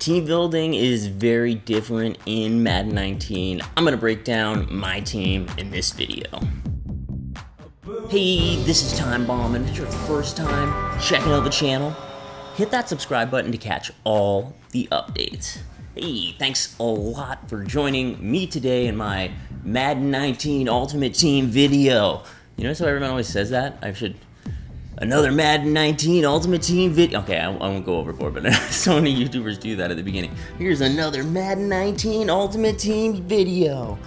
Team building is very different in Madden 19. I'm gonna break down my team in this video. Hey, this is Time Bomb, and if it's your first time checking out the channel, hit that subscribe button to catch all the updates. Hey, thanks a lot for joining me today in my Madden 19 Ultimate Team video. You notice how everyone always says that? I should... Another Madden 19 Ultimate Team video. Okay, I won't go overboard, but so many YouTubers do that at the beginning. Here's another Madden 19 Ultimate Team video.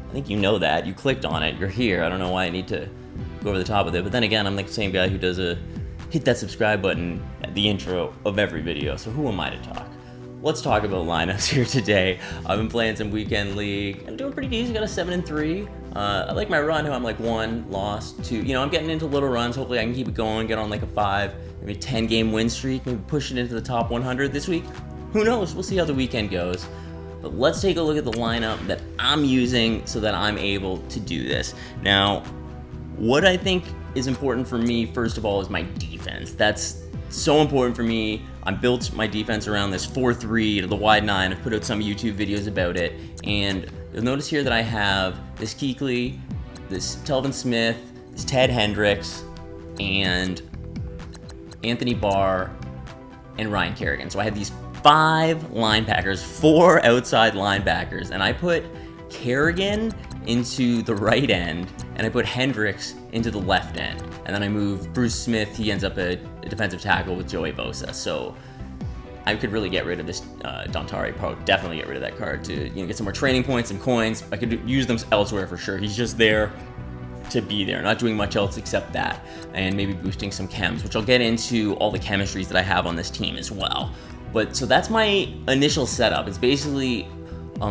I think you know that. You clicked on it. You're here. I don't know why I need to go over the top of it. But then again, I'm like the same guy who does hit that subscribe button at the intro of every video. So who am I to talk? Let's talk about lineups here today. I've been playing some weekend league. I'm doing pretty decent. Got a 7-3. I like my run. I'm like 1 loss, 2. You know, I'm getting into little runs. Hopefully, I can keep it going. Get on like a 5, maybe 10-game win streak. Maybe push it into the top 100 this week. Who knows? We'll see how the weekend goes. But let's take a look at the lineup that I'm using so that I'm able to do this. Now, what I think is important for me, first of all, is my defense. That's so important for me. I built my defense around this 4-3 to the wide 9. I've put out some YouTube videos about it, and you'll notice here that I have this Kuechly, this Telvin Smith, this Ted Hendricks, and Anthony Barr, and Ryan Kerrigan. So I have these 5 linebackers, 4 outside linebackers, and I put Kerrigan into the right end, and I put Hendricks into the left end. And then I move Bruce Smith, he ends up a defensive tackle with Joey Bosa. So I could really get rid of this Dontari Pro, definitely get rid of that card to get some more training points, some coins. I could use them elsewhere for sure. He's just there to be there, not doing much else except that, and maybe boosting some chems, which I'll get into all the chemistries that I have on this team as well. But so that's my initial setup. It's basically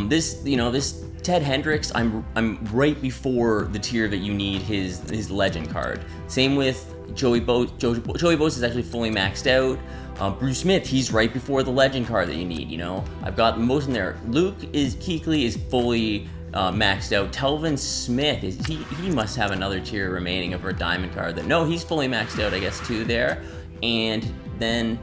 this Ted Hendricks, I'm right before the tier that you need his legend card. Same with Joey Bosa. Joey Bosa is actually fully maxed out. Bruce Smith, he's right before the legend card that you need. I've got most in there. Kuechly is fully maxed out. Telvin Smith he must have another tier remaining of a diamond card. No, he's fully maxed out, I guess, too there. And then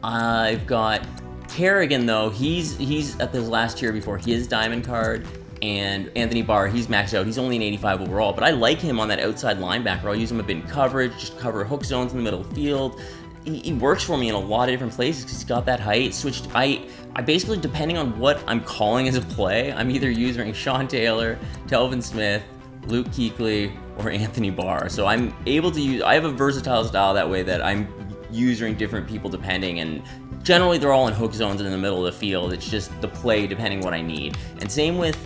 I've got Kerrigan, though. He's at this last tier before his diamond card. And Anthony Barr, he's maxed out. He's only an 85 overall, but I like him on that outside linebacker. I'll use him a bit in coverage, just cover hook zones in the middle of the field. He works for me in a lot of different places because he's got that height. I basically, depending on what I'm calling as a play, I'm either using Sean Taylor, Telvin Smith, Luke Kuechly, or Anthony Barr. So I'm able to use, I have a versatile style that way that I'm using different people depending, and generally they're all in hook zones in the middle of the field. It's just the play depending what I need. And same with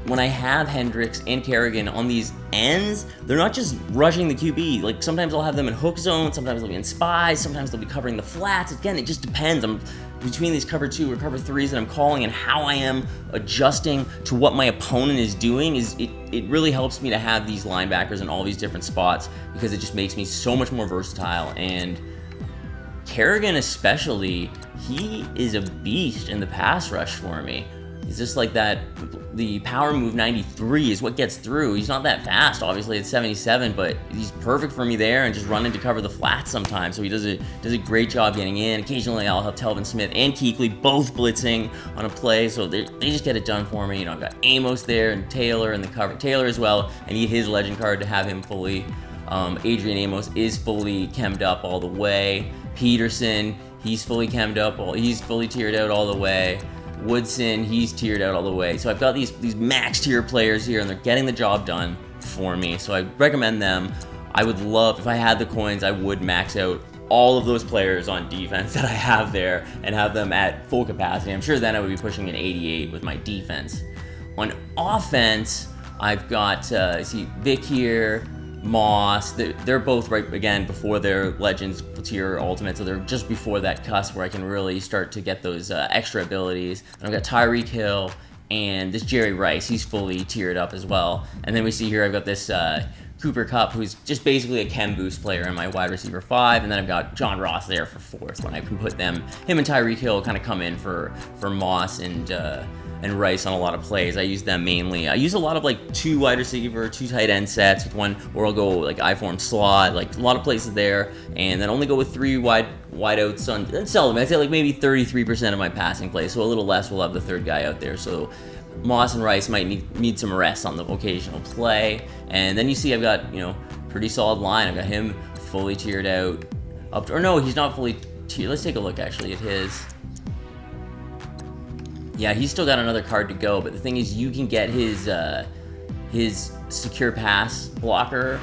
when I have Hendricks and Kerrigan on these ends, they're not just rushing the QB. Like, sometimes I'll have them in hook zones, sometimes they'll be in spies, sometimes they'll be covering the flats. Again, it just depends. I'm between these cover 2 or cover 3s that I'm calling, and how I am adjusting to what my opponent is doing it really helps me to have these linebackers in all these different spots, because it just makes me so much more versatile. And Kerrigan especially, he is a beast in the pass rush for me. He's just like that. The power move 93 is what gets through. He's not that fast, obviously, at 77, but he's perfect for me there, and just running to cover the flats sometimes. So he does a great job getting in. Occasionally, I'll have Telvin Smith and Kuechly both blitzing on a play, so they just get it done for me. I've got Amos there and Taylor in the cover. Taylor as well. I need his legend card to have him fully. Adrian Amos is fully chemmed up all the way. Peterson, he's fully chemmed up. He's fully tiered out all the way. Woodson, he's tiered out all the way. So I've got these max tier players here, and they're getting the job done for me. So I recommend them. I would love, if I had the coins, I would max out all of those players on defense that I have there and have them at full capacity. I'm sure then I would be pushing an 88 with my defense. On offense, I've got, Vic here, Moss, they're both right again before their Legends tier Ultimate, so they're just before that cusp where I can really start to get those extra abilities. And I've got Tyreek Hill and this Jerry Rice, he's fully tiered up as well. And then we see here I've got this Cooper Kupp, who's just basically a chem boost player in my wide receiver 5, and then I've got John Ross there for 4th when I can put him and Tyreek Hill kind of come in for Moss and and Rice on a lot of plays. I use them mainly. I use a lot of like 2 wide receiver, 2 tight end sets with one where I'll go like I-form slot, like a lot of places there, and then only go with 3 wide outs on seldom. I'd say like maybe 33% of my passing plays, so a little less will have the 3rd guy out there. So Moss and Rice might need some rest on the occasional play. And then you see I've got, you know, pretty solid line. I've got him fully tiered out. Or no, he's not fully tiered. Let's take a look actually at his. Yeah, he's still got another card to go, but the thing is you can get his secure pass blocker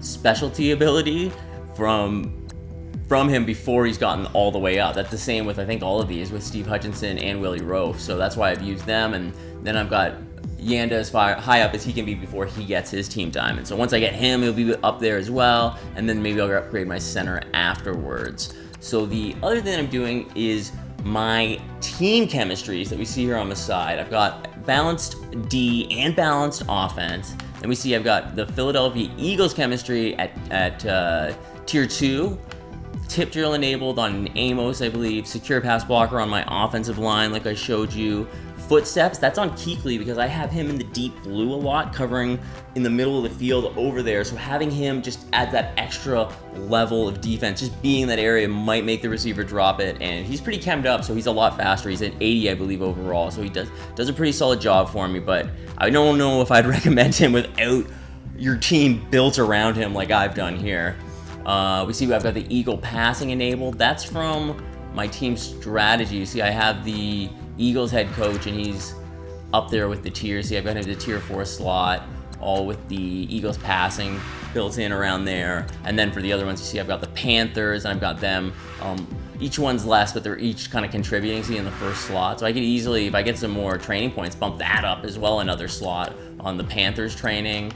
specialty ability from him before he's gotten all the way up. That's the same with I think all of these with Steve Hutchinson and Willie Roaf. So that's why I've used them, and then I've got Yanda as high up as he can be before he gets his team time. And so once I get him, he'll be up there as well, and then maybe I'll upgrade my center afterwards. So the other thing I'm doing is my team chemistries that we see here on the side. I've got balanced D and balanced offense. And we see I've got the Philadelphia Eagles chemistry at tier 2. Tip drill enabled on Amos, I believe. Secure pass blocker on my offensive line, like I showed you. Footsteps, that's on Kuechly because I have him in the deep blue a lot, covering in the middle of the field over there. So having him just add that extra level of defense, just being in that area might make the receiver drop it. And he's pretty chemmed up, so he's a lot faster. He's at 80, I believe, overall. So he does a pretty solid job for me, but I don't know if I'd recommend him without your team built around him like I've done here. We see I've got the Eagle passing enabled. That's from my team strategy. You see I have the Eagles head coach, and he's up there with the tiers. See, I've got him the tier 4 slot, all with the Eagles passing built in around there. And then for the other ones, you see I've got the Panthers, and I've got them. Each one's less, but they're each kind of contributing, see, in the first slot. So I could easily, if I get some more training points, bump that up as well, another slot on the Panthers training.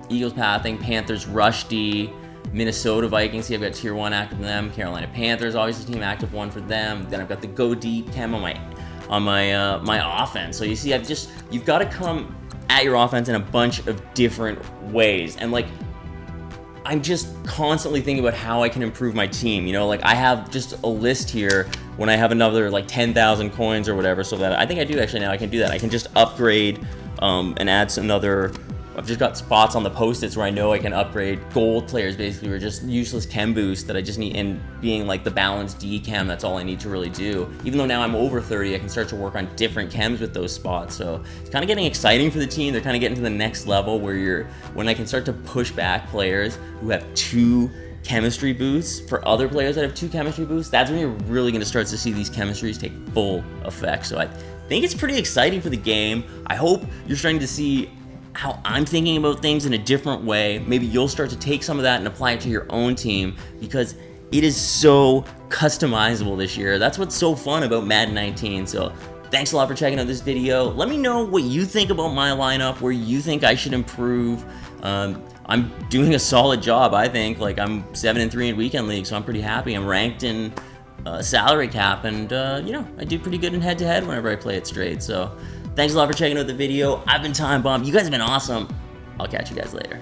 Eagles pathing, Panthers rush D, Minnesota Vikings, see I've got tier 1 active for them. Carolina Panthers, obviously team active 1 for them. Then I've got the go deep chem on my offense. So you see you've got to come at your offense in a bunch of different ways. And like I'm just constantly thinking about how I can improve my team. You know, like I have just a list here when I have another like 10,000 coins or whatever, so that I think I do actually now I can do that. I can just upgrade and add another. I've just got spots on the post-its where I know I can upgrade gold players, basically, or just useless chem boosts that I just need, and being like the balanced D chem, that's all I need to really do. Even though now I'm over 30, I can start to work on different chems with those spots. So it's kind of getting exciting for the team. They're kind of getting to the next level when I can start to push back players who have 2 chemistry boosts for other players that have 2 chemistry boosts. That's when you're really going to start to see these chemistries take full effect. So I think it's pretty exciting for the game. I hope you're starting to see how I'm thinking about things in a different way. Maybe you'll start to take some of that and apply it to your own team, because it is so customizable this year. That's what's so fun about Madden 19. So thanks a lot for checking out this video. Let me know what you think about my lineup, where you think I should improve. I'm doing a solid job, I think. Like, I'm 7-3 in weekend league, so I'm pretty happy. I'm ranked in salary cap, and you know, I do pretty good in head-to-head whenever I play it straight. So thanks a lot for checking out the video. I've been Time Bomb. You guys have been awesome. I'll catch you guys later.